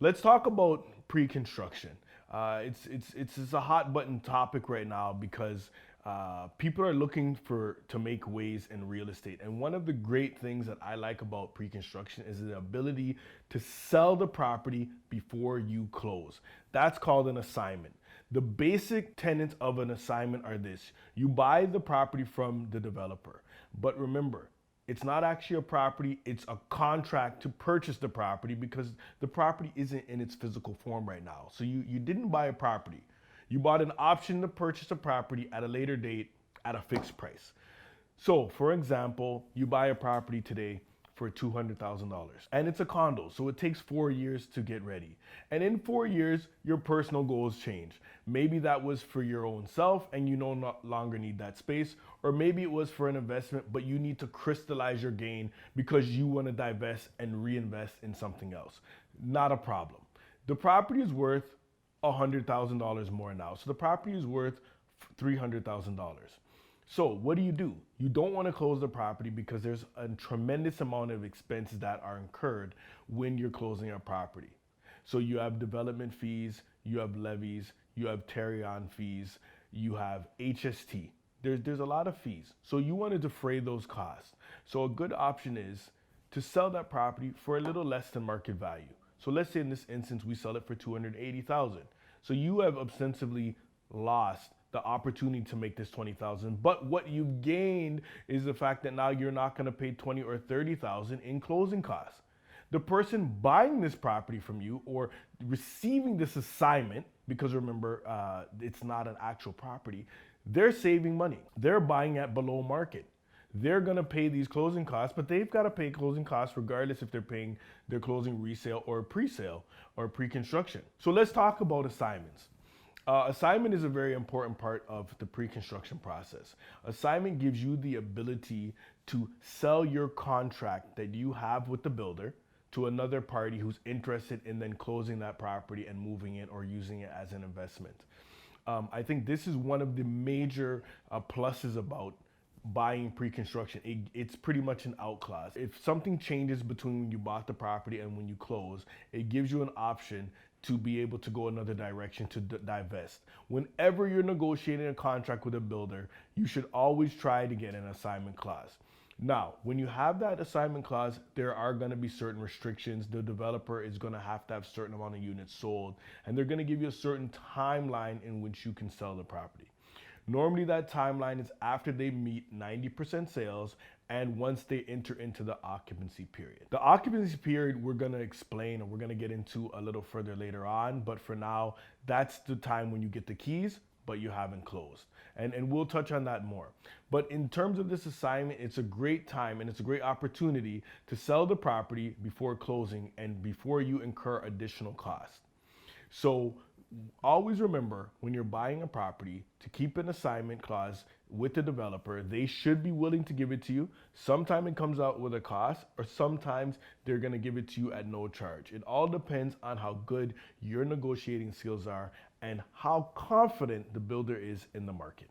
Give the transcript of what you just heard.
Let's talk about pre-construction. It's a hot button topic right now because people are looking to make waves in real estate. And one of the great things that I like about pre-construction is the ability to sell the property before you close. That's called an assignment. The basic tenets of an assignment are this: you buy the property from the developer, but remember, it's not actually a property, it's a contract to purchase the property because the property isn't in its physical form right now. So you didn't buy a property. You bought an option to purchase a property at a later date at a fixed price. So, for example, you buy a property today for $200,000 and it's a condo, so it takes 4 years to get ready. And in 4 years, your personal goals change. Maybe that was for your own self and you no longer need that space, or maybe it was for an investment, but you need to crystallize your gain because you want to divest and reinvest in something else. Not a problem. The property is worth $100,000 more now, so the property is worth $300,000. So what do? You don't want to close the property because there's a tremendous amount of expenses that are incurred when you're closing a property. So you have development fees, you have levies, you have carry-on fees, you have HST. There's a lot of fees. So you want to defray those costs. So a good option is to sell that property for a little less than market value. So let's say in this instance we sell it for $280,000. So you have ostensibly lost the opportunity to make this $20,000, but what you've gained is the fact that now you're not going to pay $20,000 or $30,000 in closing costs. The person buying this property from you or receiving this assignment, because remember, it's not an actual property, they're saving money. They're buying at below market. They're going to pay these closing costs, but they've got to pay closing costs regardless if they're paying their closing resale or pre-sale or pre-construction. So let's talk about assignments. Assignment is a very important part of the pre-construction process. Assignment gives you the ability to sell your contract that you have with the builder to another party who's interested in then closing that property and moving it or using it as an investment. I think this is one of the major pluses about buying pre-construction. It's pretty much an out clause. If something changes between when you bought the property and when you close, it gives you an option to be able to go another direction to divest. Whenever you're negotiating a contract with a builder, you should always try to get an assignment clause. Now, when you have that assignment clause, there are going to be certain restrictions. The developer is going to have a certain amount of units sold, and they're going to give you a certain timeline in which you can sell the property. Normally that timeline is after they meet 90% sales and once they enter into the occupancy period. The occupancy period we're gonna explain, or we're gonna get into a little further later on, but for now, that's the time when you get the keys, but you haven't closed. And we'll touch on that more. But in terms of this assignment, it's a great time and it's a great opportunity to sell the property before closing and before you incur additional costs. So always remember, when you're buying a property, to keep an assignment clause with the developer. They should be willing to give it to you. Sometimes it comes out with a cost, or sometimes they're going to give it to you at no charge. It all depends on how good your negotiating skills are and how confident the builder is in the market.